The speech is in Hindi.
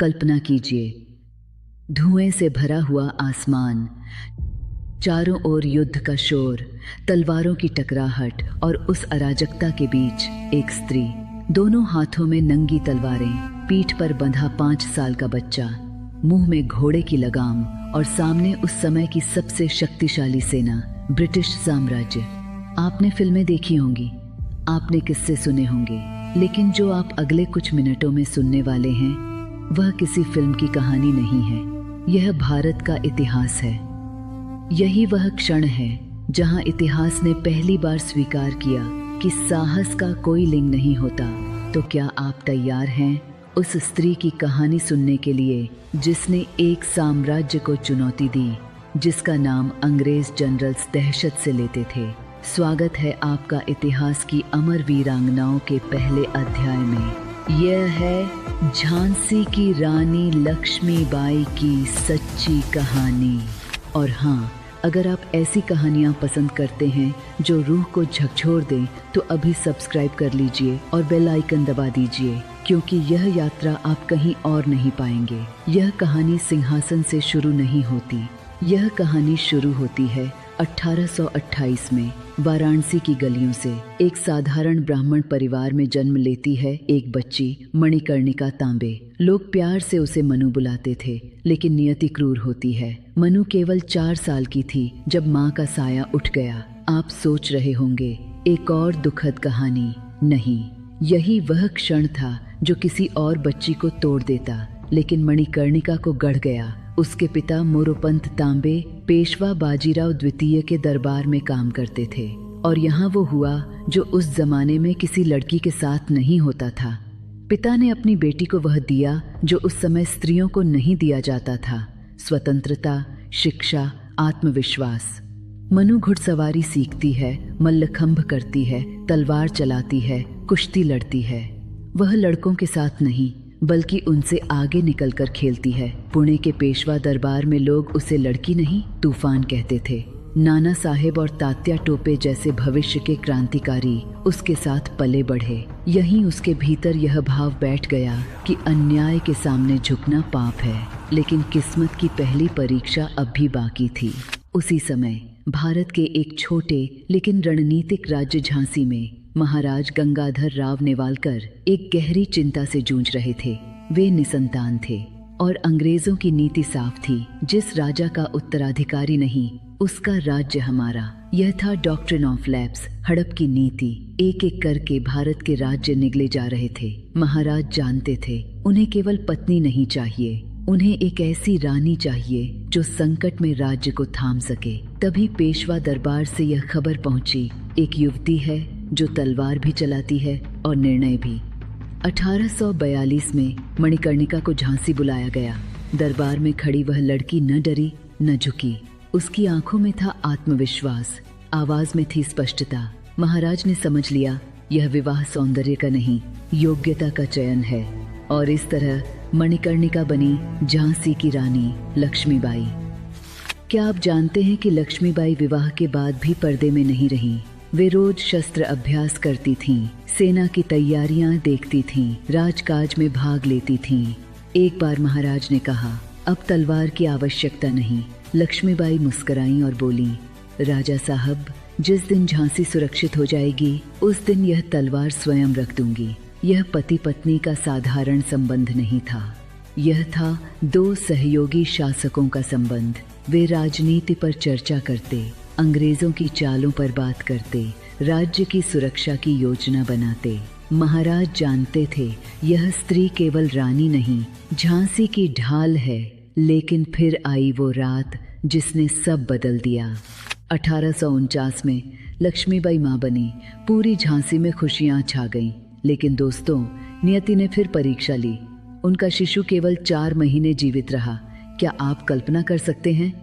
कल्पना कीजिए, धुएं से भरा हुआ आसमान, चारों ओर युद्ध का शोर, तलवारों की टकराहट और उस अराजकता के बीच एक स्त्री, दोनों हाथों में नंगी तलवारें, पीठ पर बंधा 5 साल का बच्चा, मुंह में घोड़े की लगाम और सामने उस समय की सबसे शक्तिशाली सेना, ब्रिटिश साम्राज्य। आपने फिल्में देखी होंगी, आपने किस्से सुने होंगे, लेकिन जो आप अगले कुछ मिनटों में सुनने वाले हैं वह किसी फिल्म की कहानी नहीं है। यह भारत का इतिहास है। यही वह क्षण है जहां इतिहास ने पहली बार स्वीकार किया कि साहस का कोई लिंग नहीं होता। तो क्या आप तैयार हैं उस स्त्री की कहानी सुनने के लिए जिसने एक साम्राज्य को चुनौती दी, जिसका नाम अंग्रेज जनरल्स दहशत से लेते थे। स्वागत है आपका इतिहास की अमर वीरांगनाओं के पहले अध्याय में। यह है झांसी की रानी लक्ष्मीबाई की सच्ची कहानी। और हाँ, अगर आप ऐसी कहानियाँ पसंद करते हैं जो रूह को झकझोर दें तो अभी सब्सक्राइब कर लीजिए और बेल आइकन दबा दीजिए, क्योंकि यह यात्रा आप कहीं और नहीं पाएंगे। यह कहानी सिंहासन से शुरू नहीं होती। यह कहानी शुरू होती है 1828 में वाराणसी की गलियों से। एक साधारण ब्राह्मण परिवार में जन्म लेती है एक बच्ची, मणिकर्णिका तांबे। लोग प्यार से उसे मनु बुलाते थे, लेकिन नियति क्रूर होती है। मनु केवल 4 साल की थी जब माँ का साया उठ गया। आप सोच रहे होंगे, एक और दुखद कहानी। नहीं, यही वह क्षण था जो किसी और बच्ची को तोड़ देता, लेकिन मणिकर्णिका को गढ़ गया। उसके पिता मोरोपंत तांबे पेशवा बाजीराव द्वितीय के दरबार में काम करते थे, और यहाँ वो हुआ जो उस जमाने में किसी लड़की के साथ नहीं होता था। पिता ने अपनी बेटी को वह दिया जो उस समय स्त्रियों को नहीं दिया जाता था: स्वतंत्रता, शिक्षा, आत्मविश्वास। मनु घुड़सवारी सीखती है, मल्लखंभ करती है, तलवार चलाती है, कुश्ती लड़ती है। वह लड़कों के साथ नहीं बल्कि उनसे आगे निकलकर खेलती है। पुणे के पेशवा दरबार में लोग उसे लड़की नहीं, तूफान कहते थे। नाना साहेब और तात्या टोपे जैसे भविष्य के क्रांतिकारी उसके साथ पले बढ़े। यहीं उसके भीतर यह भाव बैठ गया कि अन्याय के सामने झुकना पाप है। लेकिन किस्मत की पहली परीक्षा अब भी बाकी थी। उसी समय भारत के एक छोटे लेकिन रणनीतिक राज्य झांसी में महाराज गंगाधर राव नेवालकर एक गहरी चिंता से जूझ रहे थे। वे निसंतान थे और अंग्रेजों की नीति साफ थी: जिस राजा का उत्तराधिकारी नहीं, उसका राज्य हमारा। यह था डॉक्ट्रिन ऑफ लैप्स, हड़प की नीति। एक एक करके भारत के राज्य निगले जा रहे थे। महाराज जानते थे उन्हें केवल पत्नी नहीं चाहिए, उन्हें एक ऐसी रानी चाहिए जो संकट में राज्य को थाम सके। तभी पेशवा दरबार से यह खबर पहुंची, एक युवती है जो तलवार भी चलाती है और निर्णय भी। 1842 में मणिकर्णिका को झांसी बुलाया गया। दरबार में खड़ी वह लड़की न डरी न झुकी। उसकी आंखों में था आत्मविश्वास, आवाज में थी स्पष्टता। महाराज ने समझ लिया, यह विवाह सौंदर्य का नहीं, योग्यता का चयन है। और इस तरह मणिकर्णिका बनी झांसी की रानी लक्ष्मीबाई। क्या आप जानते हैं कि लक्ष्मीबाई विवाह के बाद भी पर्दे में नहीं रहीं? वे रोज शस्त्र अभ्यास करती थीं, सेना की तैयारियां देखती थीं, राजकाज में भाग लेती थीं। एक बार महाराज ने कहा, अब तलवार की आवश्यकता नहीं। लक्ष्मीबाई मुस्कुराईं और बोली, राजा साहब, जिस दिन झांसी सुरक्षित हो जाएगी उस दिन यह तलवार स्वयं रख दूंगी। यह पति पत्नी का साधारण संबंध नहीं था, यह था 2 सहयोगी शासकों का संबंध। वे राजनीति पर चर्चा करते, अंग्रेजों की चालों पर बात करते, राज्य की सुरक्षा की योजना बनाते। महाराज जानते थे यह स्त्री केवल रानी नहीं, झांसी की ढाल है। लेकिन फिर आई वो रात जिसने सब बदल दिया। 1849 में लक्ष्मीबाई मां बनी। पूरी झांसी में खुशियां छा गईं। लेकिन दोस्तों, नियति ने फिर परीक्षा ली। उनका शिशु केवल 4 महीने जीवित रहा। क्या आप कल्पना कर सकते हैं